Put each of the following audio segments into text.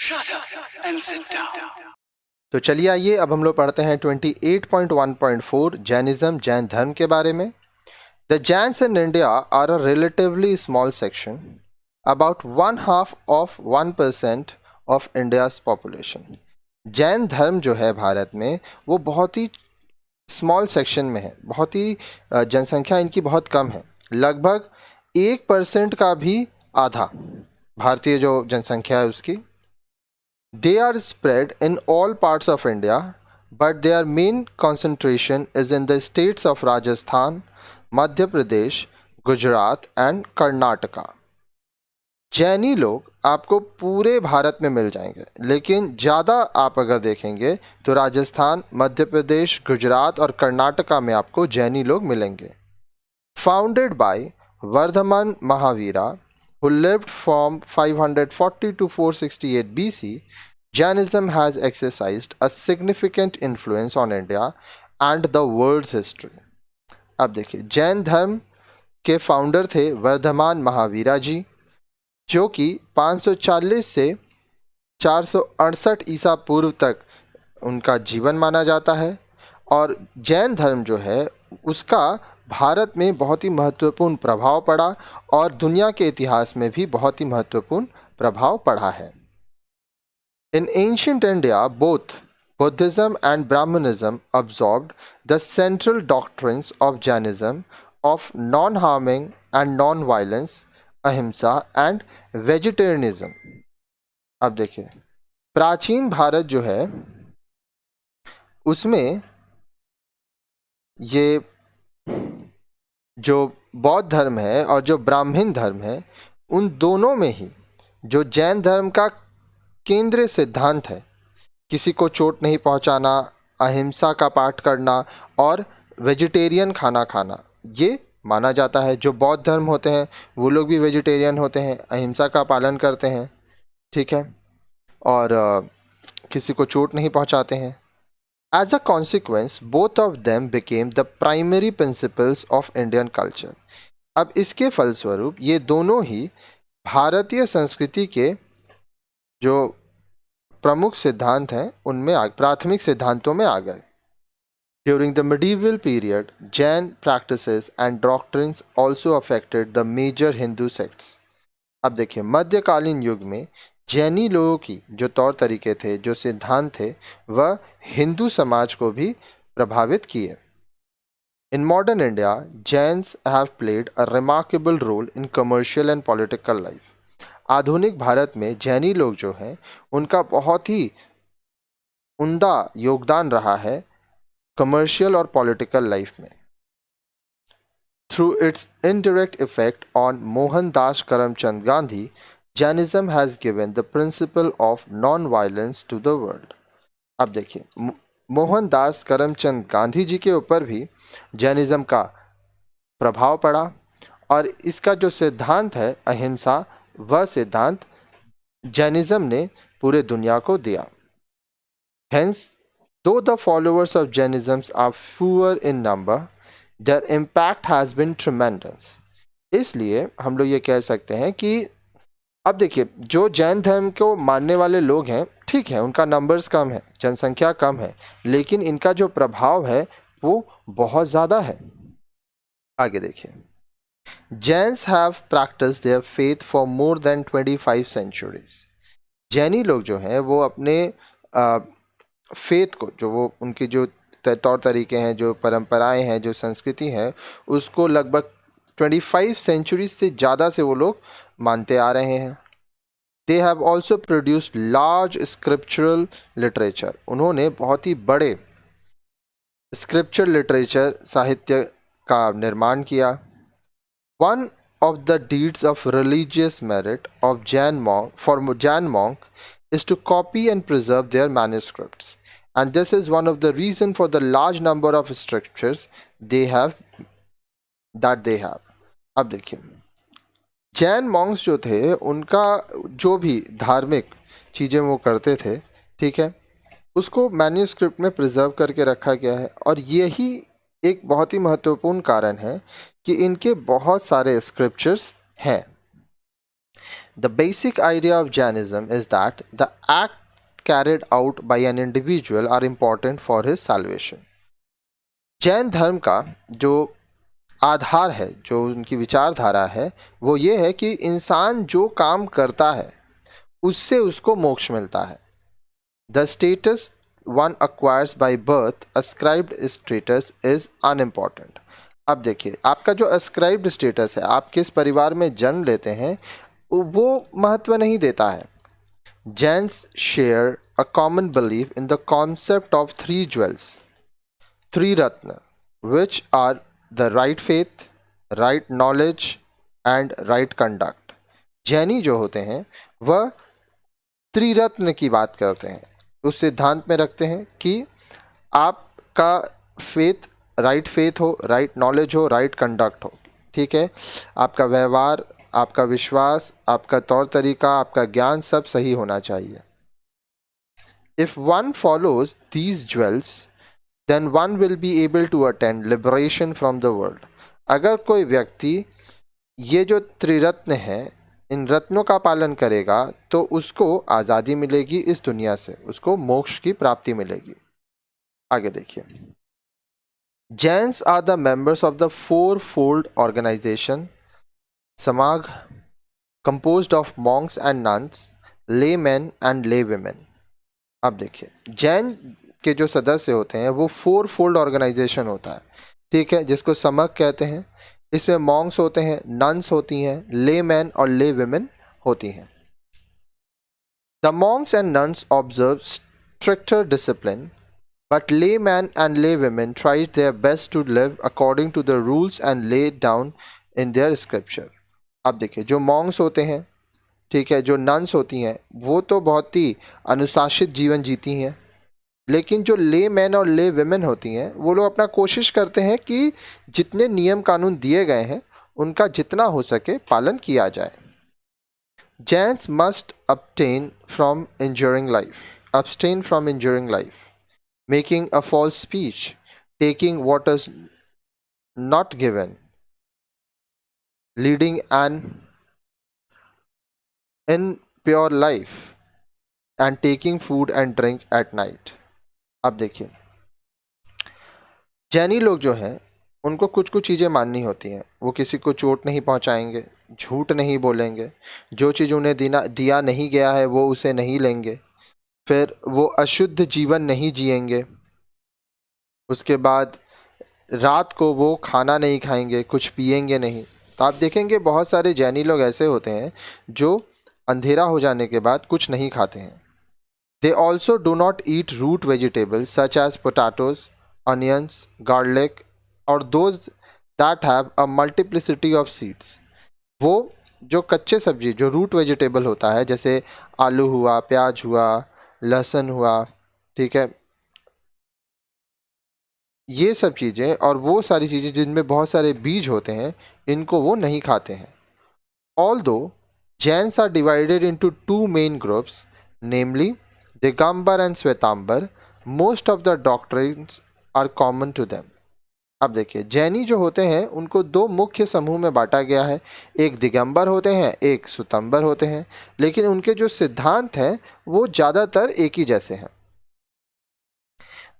Shut up and sit down. तो चलिए आइए अब हम लोग पढ़ते हैं 28.1.4 जैनिज्म जैन धर्म के बारे में। The Jains in India are a relatively small section, about 1/2 of 1% of India's population. Jain धर्म जो है भारत में वो बहुत ही स्मॉल सेक्शन में है, बहुत ही जनसंख्या इनकी बहुत कम है, लगभग 1% का भी आधा भारतीय जो जनसंख्या है उसकी। They are spread in all parts of India, but their main concentration is in the states of Rajasthan, Madhya Pradesh, Gujarat and Karnataka. जैनी लोग आपको पूरे भारत में मिल जाएंगे, लेकिन ज़्यादा आप अगर देखेंगे तो राजस्थान, मध्य प्रदेश, गुजरात और कर्नाटका में आपको जैनी लोग मिलेंगे। Founded by Vardhaman Mahavira, who lived from 540 to 468 BC, Jainism has exercised a significant influence on India and the world's history. अब देखिए, जैन धर्म के फाउंडर थे वर्धमान महावीरा जी, जो कि 540 से 468 ईसा पूर्व तक उनका जीवन माना जाता है। और जैन धर्म जो है उसका भारत में बहुत ही महत्वपूर्ण प्रभाव पड़ा और दुनिया के इतिहास में भी बहुत ही महत्वपूर्ण प्रभाव पड़ा है। In ancient India, both Buddhism and Brahmanism absorbed the central doctrines of Jainism of non-harming and non-violence, ahimsa and vegetarianism. अब देखिए, प्राचीन भारत जो है उसमें ये जो बौद्ध धर्म है और जो ब्राह्मण धर्म है, उन दोनों में ही जो जैन धर्म का केंद्रीय सिद्धांत है, किसी को चोट नहीं पहुंचाना, अहिंसा का पाठ करना और वेजिटेरियन खाना खाना, ये माना जाता है। जो बौद्ध धर्म होते हैं वो लोग भी वेजिटेरियन होते हैं, अहिंसा का पालन करते हैं, ठीक है, और किसी को चोट नहीं पहुंचाते हैं। As a consequence, both of them became the primary principles of Indian culture. अब इसके फलस्वरूप ये दोनों ही भारतीय संस्कृति के जो प्रमुख सिद्धांत हैं उनमें प्राथमिक सिद्धांतों में आ गए। During the medieval period, Jain practices and doctrines also affected the major Hindu sects. अब देखिए, मध्यकालीन युग में जैनी लोगों की जो तौर तरीके थे, जो सिद्धांत थे, वह हिंदू समाज को भी प्रभावित किए। In modern India, Jains have played a remarkable role in commercial and political life. आधुनिक भारत में जैनी लोग जो हैं उनका बहुत ही उम्दा योगदान रहा है कमर्शियल और पॉलिटिकल लाइफ में। Through its indirect effect on Mohandas Karamchand Gandhi, Jainism has given the principle of non-violence to the world. अब देखिए, मोहनदास करमचंद गांधी जी के ऊपर भी जैनिज्म का प्रभाव पड़ा और इसका जो सिद्धांत है अहिंसा, वह सिद्धांत जैनिज्म ने पूरे दुनिया को दिया। Hence, though the followers of Jainism are fewer in number, their impact has been tremendous. इसलिए हम लोग ये कह सकते हैं कि अब देखिए, जो जैन धर्म को मानने वाले लोग हैं, ठीक है, उनका नंबर्स कम है, जनसंख्या कम है, लेकिन इनका जो प्रभाव है वो बहुत ज़्यादा है। आगे देखिए, Jains have practised their faith for more than 25 centuries. Jaini लोग जो हैं वो अपने फेथ को, जो वो उनके जो तौर तरीके हैं, जो परंपराएं हैं, जो संस्कृति है, उसको लगभग 25 सेंचुरीज से ज़्यादा से वो लोग मानते आ रहे हैं। They have also produced large scriptural literature. उन्होंने बहुत ही बड़े स्क्रिप्चर लिटरेचर साहित्य का निर्माण किया। One of the deeds of religious merit of Jain monk is to copy and preserve their manuscripts, and this is one of the reason for the large number of scriptures they have. अब देखिए, Jain Monks जो थे उनका जो भी धार्मिक चीज़ें वो करते थे, ठीक है, उसको मैन्यूस्क्रिप्ट में प्रिजर्व करके रखा गया है। और यही एक बहुत ही महत्वपूर्ण कारण है कि इनके बहुत सारे स्क्रिप्चर्स हैं। The basic idea of Jainism is that the act carried out by an individual are important for his salvation. Jain धर्म का जो आधार है, जो उनकी विचारधारा है, वो ये है कि इंसान जो काम करता है उससे उसको मोक्ष मिलता है. The status one acquires by birth, ascribed status is unimportant. अब देखिए, आपका जो ascribed status है, आप किस परिवार में जन्म लेते हैं, वो महत्व नहीं देता है. Jains share a common belief in the concept of three jewels, three ratna, which are the right faith, right knowledge and right conduct. जैनी जो होते हैं वह त्रिरत्न की बात करते हैं, उस सिद्धांत में रखते हैं कि आपका फेथ, राइट फेथ हो, राइट नॉलेज हो, राइट कंडक्ट हो. ठीक है, आपका व्यवहार, आपका विश्वास, आपका तौर तरीका, आपका ज्ञान सब सही होना चाहिए. If one follows these jewels then one will be able to attend liberation from the world. अगर कोई व्यक्ति ये जो त्रिरत्न है, इन रत्नों का पालन करेगा तो उसको आज़ादी मिलेगी इस दुनिया से, उसको मोक्ष की प्राप्ति मिलेगी. आगे देखिए. Jains are the members of the fourfold organisation समाग, composed of monks and nuns, laymen and laywomen. अब देखिए, जैन के जो सदस्य होते हैं वो फोर फोल्ड ऑर्गेनाइजेशन होता है. ठीक है, जिसको समक कहते हैं. इसमें मॉन्क्स होते हैं, नन्स होती हैं, लेमैन और ले विमेन होती हैं. The Monks and nuns observe stricter discipline, but laymen and laywomen tried their best to live according to the rules and laid down in their scripture. अब देखिए, जो मॉन्क्स होते हैं, ठीक है, जो नन्स होती हैं, वो तो बहुत ही अनुशासित जीवन जीती हैं. लेकिन जो ले मैन और ले विमेन होती हैं, वो लोग अपना कोशिश करते हैं कि जितने नियम कानून दिए गए हैं उनका जितना हो सके पालन किया जाए. Jains must abstain from injuring life, making a false speech, taking what is not given, leading an impure life, and taking food and drink at night. अब देखिए, जैनी लोग जो हैं उनको कुछ कुछ चीज़ें माननी होती हैं. वो किसी को चोट नहीं पहुंचाएंगे, झूठ नहीं बोलेंगे, जो चीज़ उन्हें दिया नहीं गया है वो उसे नहीं लेंगे, फिर वो अशुद्ध जीवन नहीं जिएंगे, उसके बाद रात को वो खाना नहीं खाएंगे, कुछ पिएंगे नहीं. तो आप देखेंगे बहुत सारे जैनी लोग ऐसे होते हैं जो अंधेरा हो जाने के बाद कुछ नहीं खाते हैं. They also do not eat root vegetables such as potatoes, onions, garlic और those that have a multiplicity of seeds. वो जो कच्चे सब्जी, जो रूट वेजिटेबल होता है, जैसे आलू हुआ, प्याज हुआ, लहसुन हुआ, ठीक है, ये सब चीज़ें और वो सारी चीज़ें जिनमें बहुत सारे बीज होते हैं, इनको वो नहीं खाते हैं. Although Jains are divided into two main groups, namely Digambar and Svetambar, most of the doctrines are common to them. अब देखिए, जैनी जो होते हैं उनको दो मुख्य समूह में बांटा गया है. एक दिगंबर होते हैं, एक स्वतंबर होते हैं, लेकिन उनके जो सिद्धांत हैं वो ज़्यादातर एक ही जैसे हैं.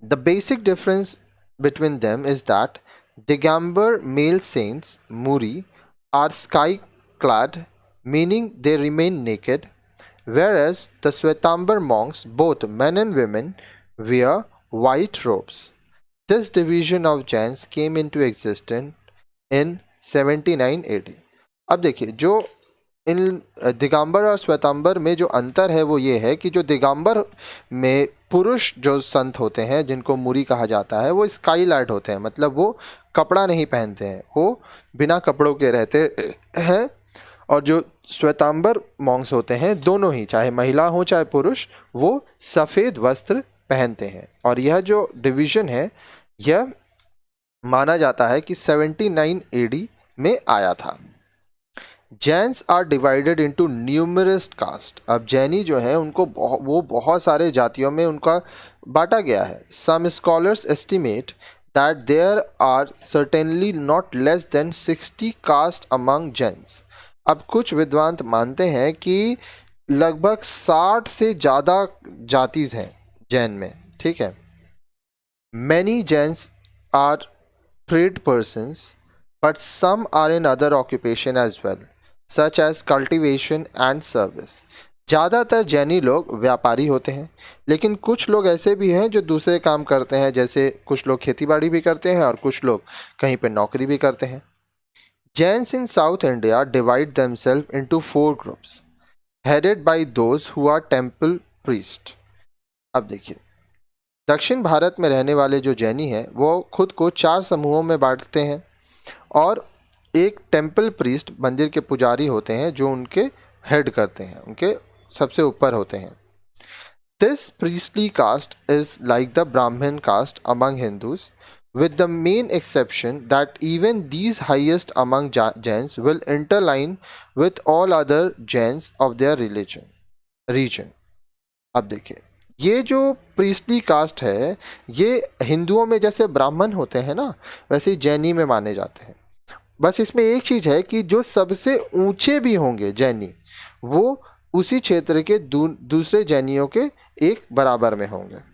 The basic difference between them is that Digambar male saints, Muri, are sky-clad, meaning they remain naked, whereas the Svetambar monks, both men and women, wear white robes. This division of Jains came into existence in 79 AD. अब देखिए, जो इन दिगंबर और श्वेतांबर में जो अंतर है वो ये है कि जो दिगंबर में पुरुष जो संत होते हैं, जिनको मुरी कहा जाता है, वो स्काई लाइट होते हैं, मतलब वो कपड़ा नहीं पहनते हैं, वो बिना कपड़ों के रहते हैं. और जो श्वेतांबर मॉन्क्स होते हैं, दोनों ही, चाहे महिला हो चाहे पुरुष, वो सफ़ेद वस्त्र पहनते हैं. और यह जो डिवीज़न है यह माना जाता है कि 79 AD में आया था. Jains are divided into numerous caste. अब जैनी जो है उनको वो बहुत सारे जातियों में उनका बांटा गया है. Some scholars estimate that there are certainly not less than 60 caste among Jains. अब कुछ विद्वान मानते हैं कि लगभग 60 से ज़्यादा जातिज हैं जैन में, ठीक है। Many Jains are freed persons, but some are in other occupation as well, such as cultivation and service. ज़्यादातर जैनी लोग व्यापारी होते हैं, लेकिन कुछ लोग ऐसे भी हैं जो दूसरे काम करते हैं, जैसे कुछ लोग खेतीबाड़ी भी करते हैं और कुछ लोग कहीं पे नौकरी भी करते हैं। Jains in South India divide themselves into 4 groups, headed by those who are temple priests. अब देखिए, दक्षिण भारत में रहने वाले जो जैनी हैं वो खुद को 4 समूहों में बांटते हैं और एक टेम्पल प्रीस्ट, मंदिर के पुजारी होते हैं जो उनके हेड करते हैं, उनके सबसे ऊपर होते हैं। This priestly caste is like the Brahmin caste among Hindus, with the main exception that even these highest among Jains will interline with all other Jains of their region. अब देखिए, ये जो प्रीस्टली कास्ट है ये हिंदुओं में जैसे ब्राह्मण होते हैं ना, वैसे जैनी में माने जाते हैं। बस इसमें एक चीज़ है कि जो सबसे ऊंचे भी होंगे जैनी, वो उसी क्षेत्र के दूसरे जैनियों के एक बराबर में होंगे।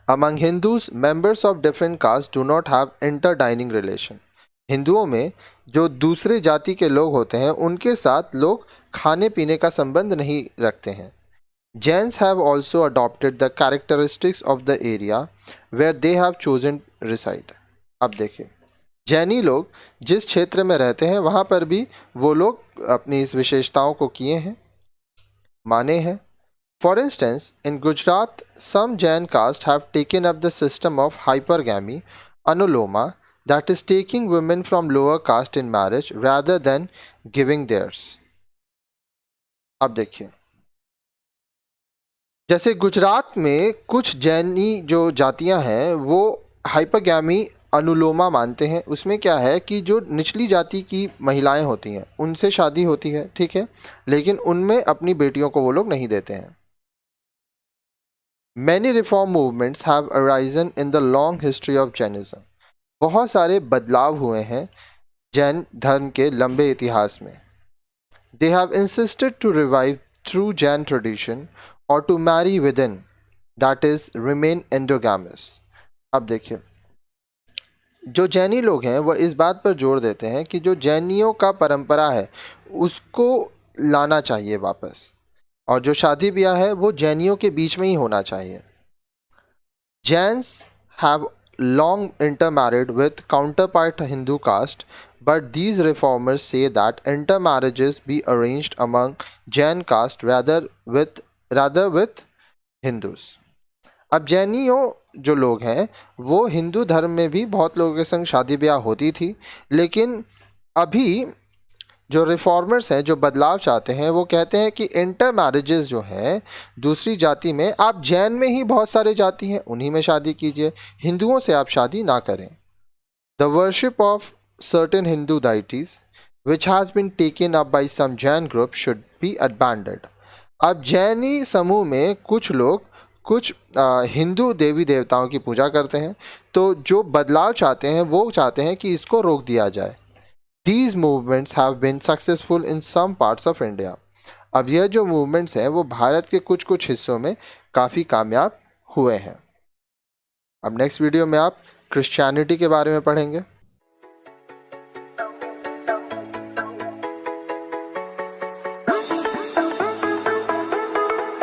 Among Hindus, members of different castes do not have interdining relation. हिंदुओं में जो दूसरे जाति के लोग होते हैं उनके साथ लोग खाने पीने का संबंध नहीं रखते हैं। Jains have also adopted the characteristics of the area where they have chosen reside. अब देखिए, जैनी लोग जिस क्षेत्र में रहते हैं वहाँ पर भी वो लोग अपनी इस विशेषताओं को किए हैं, माने हैं। For instance, in Gujarat, some Jain castes have taken up the system of hypergamy, anuloma, that is taking women from lower caste in marriage rather than giving theirs. अब देखिए, जैसे गुजरात में कुछ जैनी जो जातियां हैं वो हाइपरगैमी अनुलोमा मानते हैं। उसमें क्या है कि जो निचली जाति की महिलाएं होती हैं उनसे शादी होती है, ठीक है, लेकिन उनमें अपनी बेटियों को वो लोग नहीं देते हैं। Many reform movements have arisen in the long history of Jainism. बहुत सारे बदलाव हुए हैं जैन धर्म के लंबे इतिहास में। They have insisted to revive true Jain tradition or to marry within, that is, remain endogamous. अब देखिए, जो जैनी लोग हैं वो इस बात पर जोर देते हैं कि जो जैनियों का परंपरा है उसको लाना चाहिए वापस, और जो शादी ब्याह है वो जैनियों के बीच में ही होना चाहिए। Jains have long intermarried with counterpart Hindu caste, but these reformers say that intermarriages be arranged among Jain caste rather with Hindus. अब जैनियों जो लोग हैं वो हिंदू धर्म में भी बहुत लोगों के संग शादी ब्याह होती थी, लेकिन अभी जो रिफॉर्मर्स हैं, जो बदलाव चाहते हैं, वो कहते हैं कि इंटर मैरिजेस जो हैं दूसरी जाति में, आप जैन में ही बहुत सारे जाति हैं उन्हीं में शादी कीजिए, हिंदुओं से आप शादी ना करें। The worship of certain Hindu deities which has been taken up by some Jain group should be abandoned. अब जैनी समूह में कुछ लोग कुछ हिंदू देवी देवताओं की पूजा करते हैं, तो जो बदलाव चाहते हैं वो चाहते हैं कि इसको रोक दिया जाए। These movements have been successful in some parts of India. अब यह जो मूवमेंट्स हैं वो भारत के कुछ कुछ हिस्सों में काफ़ी कामयाब हुए हैं। अब नेक्स्ट वीडियो में आप क्रिश्चियनिटी के बारे में पढ़ेंगे।